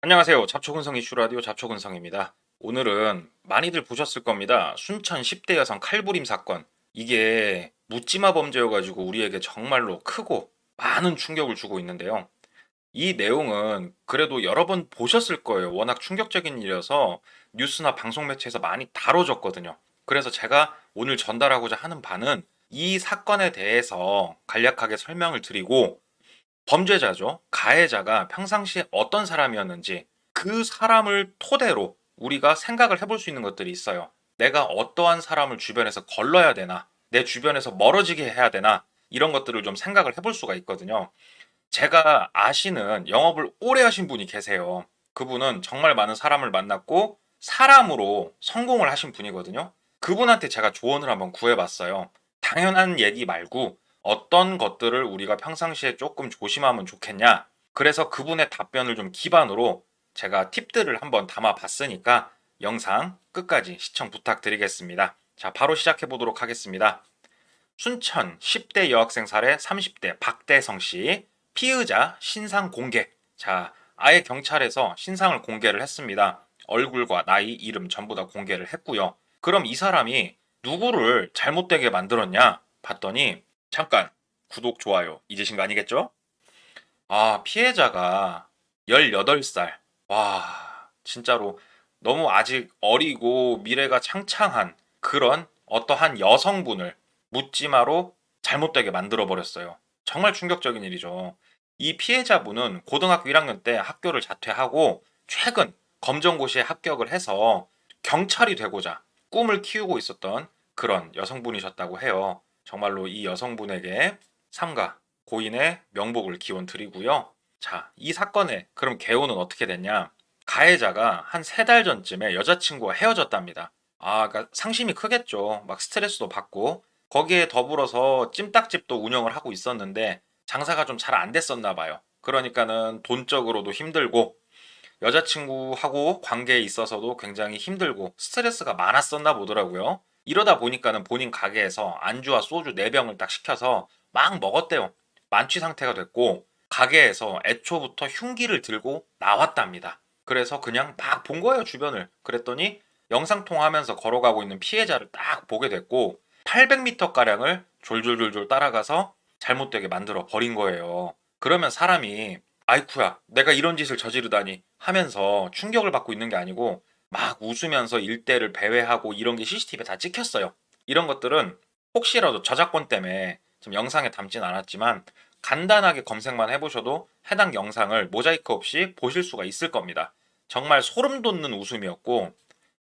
안녕하세요. 잡초근성 이슈라디오 잡초근성입니다. 오늘은 많이들 보셨을 겁니다. 순천 10대 여성 칼부림 사건. 이게 묻지마 범죄여가지고 우리에게 정말로 크고 많은 충격을 주고 있는데요. 이 내용은 그래도 여러 번 보셨을 거예요. 워낙 충격적인 일이어서 뉴스나 방송 매체에서 많이 다뤄졌거든요. 그래서 제가 오늘 전달하고자 하는 바는 이 사건에 대해서 간략하게 설명을 드리고 범죄자죠. 가해자가 평상시에 어떤 사람이었는지 그 사람을 토대로 우리가 생각을 해볼 수 있는 것들이 있어요. 내가 어떠한 사람을 주변에서 걸러야 되나? 내 주변에서 멀어지게 해야 되나? 이런 것들을 좀 생각을 해볼 수가 있거든요. 제가 아시는 영업을 오래 하신 분이 계세요. 그분은 정말 많은 사람을 만났고 사람으로 성공을 하신 분이거든요. 그분한테 제가 조언을 한번 구해봤어요. 당연한 얘기 말고 어떤 것들을 우리가 평상시에 조금 조심하면 좋겠냐. 그래서 그분의 답변을 좀 기반으로 제가 팁들을 한번 담아봤으니까 영상 끝까지 시청 부탁드리겠습니다. 자, 바로 시작해 보도록 하겠습니다. 순천 10대 여학생 살해 30대 박대성 씨 피의자 신상 공개. 자, 아예 경찰에서 신상을 공개를 했습니다. 얼굴과 나이, 이름 전부 다 공개를 했고요. 그럼 이 사람이 누구를 잘못되게 만들었냐? 봤더니 잠깐 구독, 좋아요 잊으신 거 아니겠죠? 아, 피해자가 18살. 와, 진짜로 너무 아직 어리고 미래가 창창한 그런 어떠한 여성분을 묻지마로 잘못되게 만들어 버렸어요. 정말 충격적인 일이죠. 이 피해자분은 고등학교 1학년 때 학교를 자퇴하고 최근 검정고시에 합격을 해서 경찰이 되고자 꿈을 키우고 있었던 그런 여성분이셨다고 해요. 정말로 이 여성분에게 삼가 고인의 명복을 기원 드리고요. 자, 이 사건의 그럼 개요는 어떻게 됐냐? 가해자가 한 3달 전쯤에 여자친구와 헤어졌답니다. 아, 그러니까 상심이 크겠죠. 막 스트레스도 받고 거기에 더불어서 찜닭집도 운영을 하고 있었는데 장사가 좀 잘 안 됐었나 봐요. 그러니까는 돈적으로도 힘들고 여자친구하고 관계에 있어서도 굉장히 힘들고 스트레스가 많았었나 보더라고요. 이러다 보니까는 본인 가게에서 안주와 소주 4병을 딱 시켜서 막 먹었대요. 만취 상태가 됐고 가게에서 애초부터 흉기를 들고 나왔답니다. 그래서 그냥 막 본 거예요, 주변을. 그랬더니 영상통화하면서 걸어가고 있는 피해자를 딱 보게 됐고 800m가량을 졸졸졸졸 따라가서 잘못되게 만들어 버린 거예요. 그러면 사람이 아이쿠야, 내가 이런 짓을 저지르다니 하면서 충격을 받고 있는 게 아니고 막 웃으면서 일대를 배회하고 이런 게 CCTV에 다 찍혔어요. 이런 것들은 혹시라도 저작권 때문에 지금 영상에 담진 않았지만 간단하게 검색만 해보셔도 해당 영상을 모자이크 없이 보실 수가 있을 겁니다. 정말 소름 돋는 웃음이었고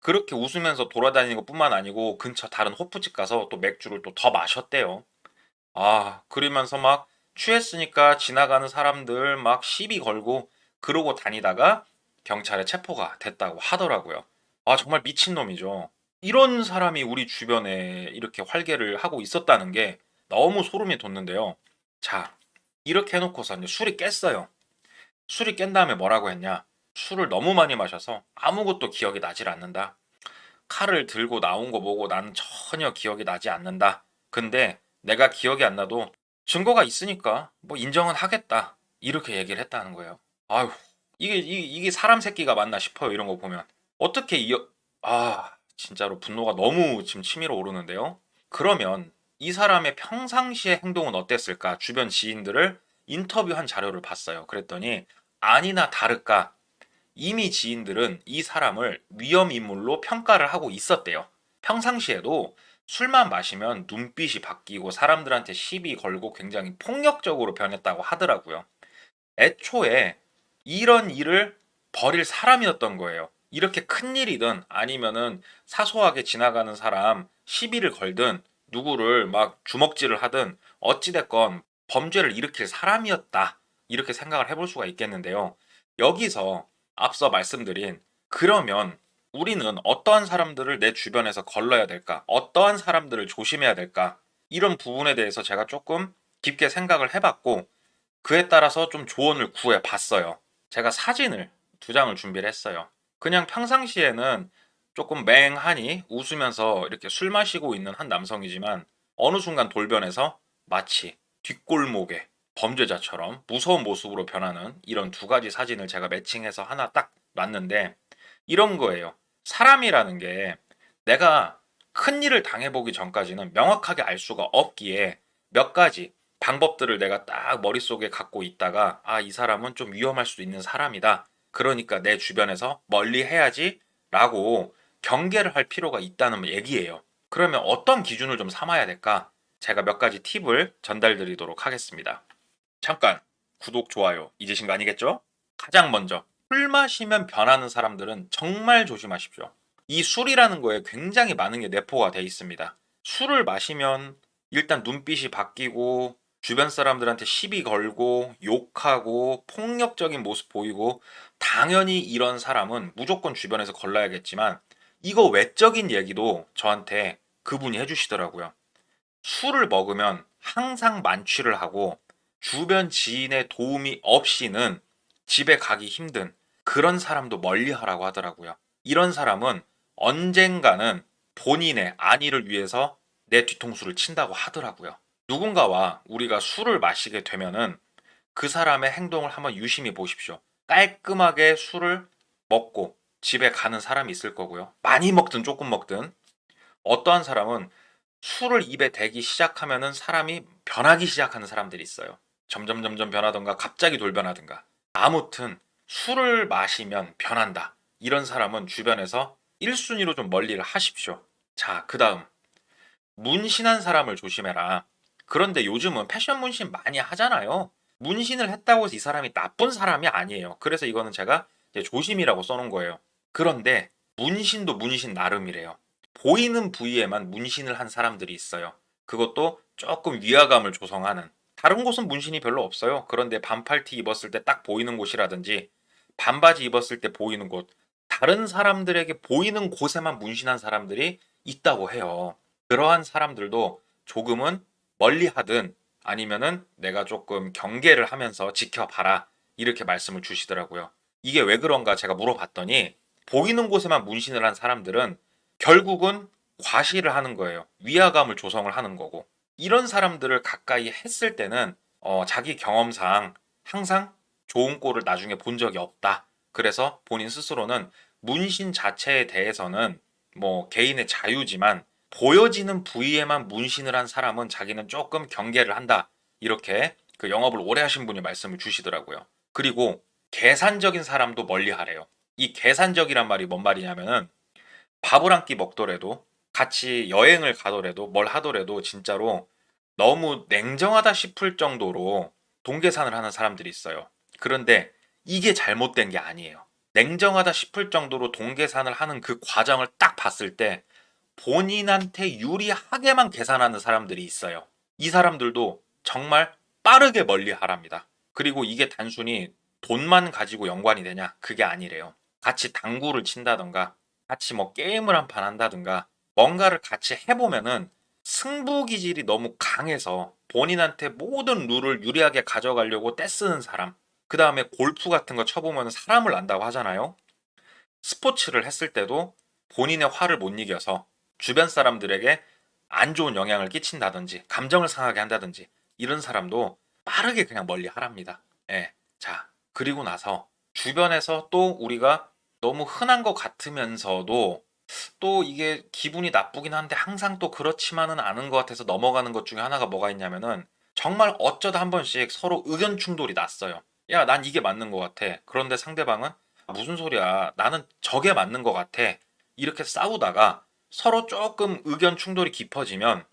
그렇게 웃으면서 돌아다니는 것뿐만 아니고 근처 다른 호프집 가서 또 맥주를 또 더 마셨대요. 아, 그러면서 막 취했으니까 지나가는 사람들 막 시비 걸고 그러고 다니다가 경찰에 체포가 됐다고 하더라고요. 아, 정말 미친놈이죠. 이런 사람이 우리 주변에 이렇게 활개를 하고 있었다는 게 너무 소름이 돋는데요. 자, 이렇게 해놓고서 이제 술이 깼어요. 술이 깬 다음에 뭐라고 했냐? 술을 너무 많이 마셔서 아무것도 기억이 나질 않는다. 칼을 들고 나온 거 보고 나는 전혀 기억이 나지 않는다. 근데 내가 기억이 안 나도 증거가 있으니까 뭐 인정은 하겠다. 이렇게 얘기를 했다는 거예요. 아휴, 이게 사람 새끼가 맞나 싶어요. 이런 거 보면. 어떻게 진짜로 분노가 너무 지금 치밀어 오르는데요. 그러면 이 사람의 평상시의 행동은 어땠을까? 주변 지인들을 인터뷰한 자료를 봤어요. 그랬더니 아니나 다를까 이미 지인들은 이 사람을 위험 인물로 평가를 하고 있었대요. 평상시에도 술만 마시면 눈빛이 바뀌고 사람들한테 시비 걸고 굉장히 폭력적으로 변했다고 하더라고요. 애초에 이런 일을 벌일 사람이었던 거예요. 이렇게 큰 일이든 아니면은 사소하게 지나가는 사람 시비를 걸든 누구를 막 주먹질을 하든 어찌됐건 범죄를 일으킬 사람이었다. 이렇게 생각을 해볼 수가 있겠는데요. 여기서 앞서 말씀드린 그러면 우리는 어떠한 사람들을 내 주변에서 걸러야 될까? 어떠한 사람들을 조심해야 될까? 이런 부분에 대해서 제가 조금 깊게 생각을 해봤고 그에 따라서 좀 조언을 구해 봤어요. 제가 사진을 2장을 준비를 했어요. 그냥 평상시에는 조금 맹하니 웃으면서 이렇게 술 마시고 있는 한 남성이지만 어느 순간 돌변해서 마치 뒷골목에 범죄자처럼 무서운 모습으로 변하는 이런 두 가지 사진을 제가 매칭해서 하나 딱 놨는데, 이런 거예요. 사람이라는 게 내가 큰 일을 당해보기 전까지는 명확하게 알 수가 없기에 몇 가지 방법들을 내가 딱 머릿속에 갖고 있다가, 아, 이 사람은 좀 위험할 수 있는 사람이다. 그러니까 내 주변에서 멀리 해야지 라고 경계를 할 필요가 있다는 얘기예요. 그러면 어떤 기준을 좀 삼아야 될까? 제가 몇 가지 팁을 전달드리도록 하겠습니다. 잠깐 구독, 좋아요 잊으신 거 아니겠죠? 가장 먼저, 술 마시면 변하는 사람들은 정말 조심하십시오. 이 술이라는 거에 굉장히 많은 게 내포가 돼 있습니다. 술을 마시면 일단 눈빛이 바뀌고 주변 사람들한테 시비 걸고 욕하고 폭력적인 모습 보이고, 당연히 이런 사람은 무조건 주변에서 걸러야겠지만 이거 외적인 얘기도 저한테 그분이 해주시더라고요. 술을 먹으면 항상 만취를 하고 주변 지인의 도움이 없이는 집에 가기 힘든 그런 사람도 멀리 하라고 하더라고요. 이런 사람은 언젠가는 본인의 안위를 위해서 내 뒤통수를 친다고 하더라고요. 누군가와 우리가 술을 마시게 되면은 그 사람의 행동을 한번 유심히 보십시오. 깔끔하게 술을 먹고 집에 가는 사람이 있을 거고요. 많이 먹든 조금 먹든, 어떠한 사람은 술을 입에 대기 시작하면은 사람이 변하기 시작하는 사람들이 있어요. 점점 변하던가 갑자기 돌변하든가. 아무튼 술을 마시면 변한다, 이런 사람은 주변에서 1순위로 좀 멀리를 하십시오. 자, 그 다음, 문신한 사람을 조심해라. 그런데 요즘은 패션 문신 많이 하잖아요. 문신을 했다고 해서 이 사람이 나쁜 사람이 아니에요. 그래서 이거는 제가 이제 조심이라고 써놓은 거예요. 그런데 문신도 문신 나름이래요. 보이는 부위에만 문신을 한 사람들이 있어요. 그것도 조금 위화감을 조성하는. 다른 곳은 문신이 별로 없어요. 그런데 반팔티 입었을 때 딱 보이는 곳이라든지 반바지 입었을 때 보이는 곳, 다른 사람들에게 보이는 곳에만 문신한 사람들이 있다고 해요. 그러한 사람들도 조금은 멀리 하든 아니면은 내가 조금 경계를 하면서 지켜봐라, 이렇게 말씀을 주시더라고요. 이게 왜 그런가 제가 물어봤더니, 보이는 곳에만 문신을 한 사람들은 결국은 과시를 하는 거예요. 위화감을 조성을 하는 거고, 이런 사람들을 가까이 했을 때는 자기 경험상 항상 좋은 꼴을 나중에 본 적이 없다. 그래서 본인 스스로는 문신 자체에 대해서는 뭐 개인의 자유지만 보여지는 부위에만 문신을 한 사람은 자기는 조금 경계를 한다. 이렇게 그 영업을 오래 하신 분이 말씀을 주시더라고요. 그리고 계산적인 사람도 멀리 하래요. 이 계산적이란 말이 뭔 말이냐면은, 밥을 한 끼 먹더라도 같이 여행을 가더라도 뭘 하더라도 진짜로 너무 냉정하다 싶을 정도로 동계산을 하는 사람들이 있어요. 그런데 이게 잘못된 게 아니에요. 냉정하다 싶을 정도로 동계산을 하는 그 과정을 딱 봤을 때 본인한테 유리하게만 계산하는 사람들이 있어요. 이 사람들도 정말 빠르게 멀리 하랍니다. 그리고 이게 단순히 돈만 가지고 연관이 되냐? 그게 아니래요. 같이 당구를 친다던가 같이 뭐 게임을 한 판 한다든가 뭔가를 같이 해보면은 승부 기질이 너무 강해서 본인한테 모든 룰을 유리하게 가져가려고 떼쓰는 사람. 그 다음에 골프 같은 거 쳐보면 사람을 안다고 하잖아요. 스포츠를 했을 때도 본인의 화를 못 이겨서 주변 사람들에게 안 좋은 영향을 끼친다든지 감정을 상하게 한다든지, 이런 사람도 빠르게 그냥 멀리 하랍니다. 예. 자, 그리고 나서 주변에서 또 우리가 너무 흔한 것 같으면서도 또 이게 기분이 나쁘긴 한데 항상 또 그렇지만은 않은 것 같아서 넘어가는 것 중에 하나가 뭐가 있냐면은, 정말 어쩌다 한 번씩 서로 의견 충돌이 났어요. 야, 난 이게 맞는 것 같아. 그런데 상대방은 무슨 소리야, 나는 저게 맞는 것 같아. 이렇게 싸우다가 서로 조금 의견 충돌이 깊어지면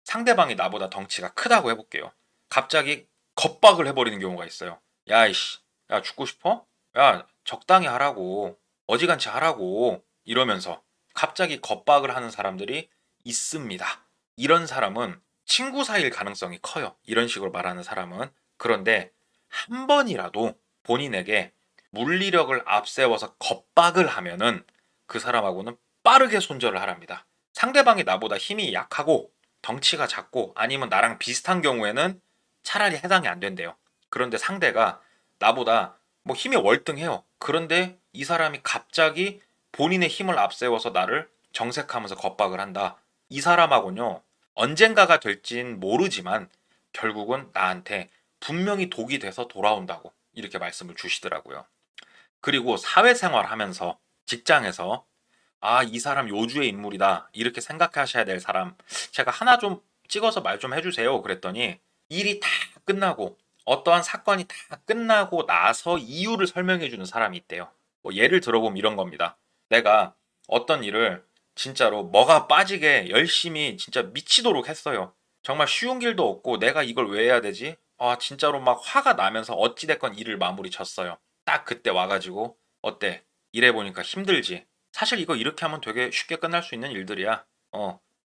상대방이 나보다 덩치가 크다고 해볼게요. 갑자기 겁박을 해버리는 경우가 있어요. 야, 이씨, 야, 죽고 싶어? 야, 적당히 하라고. 어지간치 하라고. 이러면서 갑자기 겁박을 하는 사람들이 있습니다. 이런 사람은 친구 사이일 가능성이 커요. 이런 식으로 말하는 사람은. 그런데 한 번이라도 본인에게 물리력을 앞세워서 겁박을 하면은 그 사람하고는 빠르게 손절을 하랍니다. 상대방이 나보다 힘이 약하고 덩치가 작고 아니면 나랑 비슷한 경우에는 차라리 해당이 안 된대요. 그런데 상대가 나보다 뭐 힘이 월등해요. 그런데 이 사람이 갑자기 본인의 힘을 앞세워서 나를 정색하면서 겁박을 한다. 이 사람하고는요, 언젠가가 될진 모르지만 결국은 나한테 분명히 독이 돼서 돌아온다고 이렇게 말씀을 주시더라고요. 그리고 사회생활 하면서 직장에서 이 사람 요주의 인물이다 이렇게 생각하셔야 될 사람 제가 하나 좀 찍어서 말 좀 해주세요 그랬더니 일이 다 끝나고 어떠한 사건이 다 끝나고 나서 이유를 설명해 주는 사람이 있대요. 뭐 예를 들어보면 이런 겁니다. 내가 어떤 일을 진짜로 뭐가 빠지게 열심히 진짜 미치도록 했어요. 정말 쉬운 길도 없고 내가 이걸 왜 해야 되지? 진짜로 막 화가 나면서 어찌됐건 일을 마무리 쳤어요. 딱 그때 와가지고 어때? 일해보니까 힘들지? 사실 이거 이렇게 하면 되게 쉽게 끝날 수 있는 일들이야.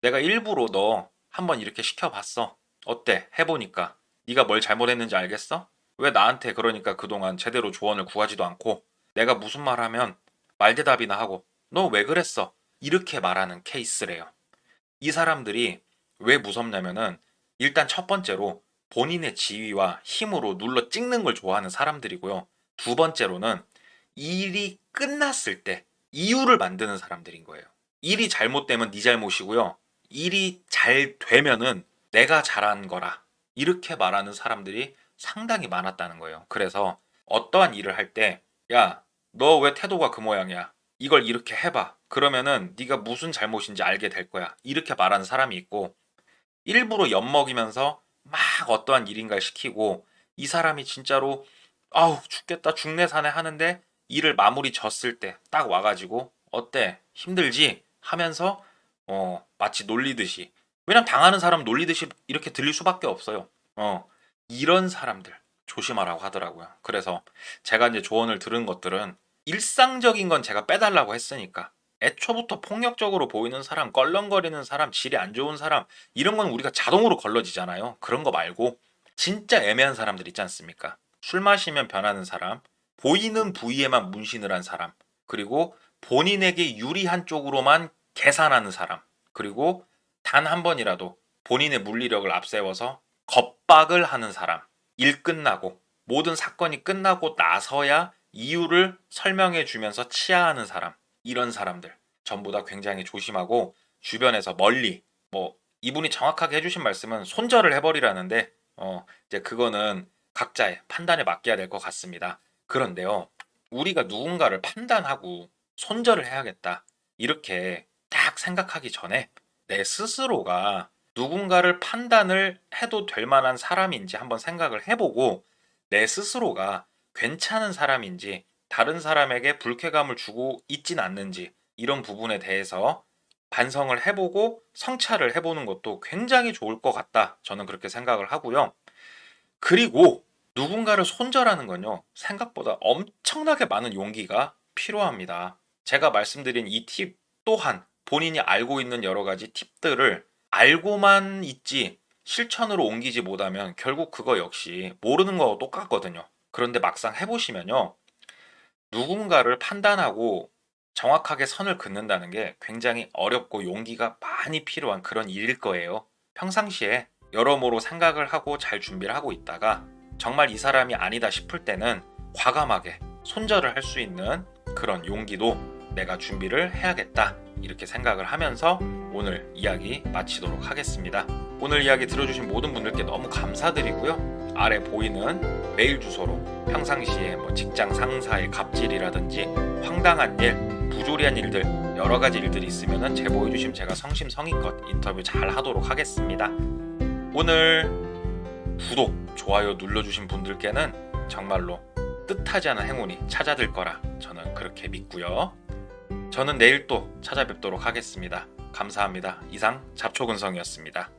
내가 일부러 너 한번 이렇게 시켜봤어. 어때? 해보니까 네가 뭘 잘못했는지 알겠어? 왜 나한테 그러니까 그동안 제대로 조언을 구하지도 않고 내가 무슨 말 하면 말대답이나 하고 너 왜 그랬어? 이렇게 말하는 케이스래요. 이 사람들이 왜 무섭냐면은 일단 첫 번째로 본인의 지위와 힘으로 눌러 찍는 걸 좋아하는 사람들이고요. 두 번째로는 일이 끝났을 때 이유를 만드는 사람들인 거예요. 일이 잘못되면 네 잘못이고요. 일이 잘 되면은 내가 잘한 거라. 이렇게 말하는 사람들이 상당히 많았다는 거예요. 그래서 어떠한 일을 할 때, 야, 너 왜 태도가 그 모양이야? 이걸 이렇게 해봐. 그러면은 네가 무슨 잘못인지 알게 될 거야. 이렇게 말하는 사람이 있고, 일부러 엿먹이면서 막 어떠한 일인가를 시키고, 이 사람이 진짜로 아우 죽겠다 죽네 사네 하는데 일을 마무리 졌을 때 딱 와가지고 어때 힘들지 하면서 마치 놀리듯이, 왜냐면 당하는 사람은 놀리듯이 이렇게 들릴 수밖에 없어요. 이런 사람들 조심하라고 하더라고요. 그래서 제가 이제 조언을 들은 것들은 일상적인 건 제가 빼달라고 했으니까 애초부터 폭력적으로 보이는 사람, 껄렁거리는 사람, 질이 안 좋은 사람 이런 건 우리가 자동으로 걸러지잖아요. 그런 거 말고 진짜 애매한 사람들 있지 않습니까? 술 마시면 변하는 사람, 보이는 부위에만 문신을 한 사람, 그리고 본인에게 유리한 쪽으로만 계산하는 사람, 그리고 단 한 번이라도 본인의 물리력을 앞세워서 겁박을 하는 사람, 일 끝나고 모든 사건이 끝나고 나서야 이유를 설명해 주면서 치하하는 사람, 이런 사람들 전부 다 굉장히 조심하고 주변에서 멀리, 뭐 이분이 정확하게 해주신 말씀은 손절을 해버리라는데 이제 그거는 각자의 판단에 맡겨야 될 것 같습니다. 그런데요, 우리가 누군가를 판단하고 손절을 해야겠다 이렇게 딱 생각하기 전에 내 스스로가 누군가를 판단을 해도 될 만한 사람인지 한번 생각을 해보고 내 스스로가 괜찮은 사람인지 다른 사람에게 불쾌감을 주고 있진 않는지 이런 부분에 대해서 반성을 해보고 성찰을 해보는 것도 굉장히 좋을 것 같다. 저는 그렇게 생각을 하고요. 그리고 누군가를 손절하는 건요, 생각보다 엄청나게 많은 용기가 필요합니다. 제가 말씀드린 이 팁 또한 본인이 알고 있는 여러 가지 팁들을 알고만 있지 실천으로 옮기지 못하면 결국 그거 역시 모르는 거하고 똑같거든요. 그런데 막상 해보시면요, 누군가를 판단하고 정확하게 선을 긋는다는 게 굉장히 어렵고 용기가 많이 필요한 그런 일일 거예요. 평상시에 여러모로 생각을 하고 잘 준비를 하고 있다가 정말 이 사람이 아니다 싶을 때는 과감하게 손절을 할 수 있는 그런 용기도 내가 준비를 해야겠다 이렇게 생각을 하면서 오늘 이야기 마치도록 하겠습니다. 오늘 이야기 들어주신 모든 분들께 너무 감사드리고요. 아래 보이는 메일 주소로 평상시에 뭐 직장 상사의 갑질이라든지 황당한 일, 부조리한 일들 여러 가지 일들이 있으면 제보해 주시면 제가 성심성의껏 인터뷰 잘 하도록 하겠습니다. 오늘 구독, 좋아요 눌러주신 분들께는 정말로 뜻하지 않은 행운이 찾아들 거라 저는 그렇게 믿고요. 저는 내일 또 찾아뵙도록 하겠습니다. 감사합니다. 이상 잡초근성이었습니다.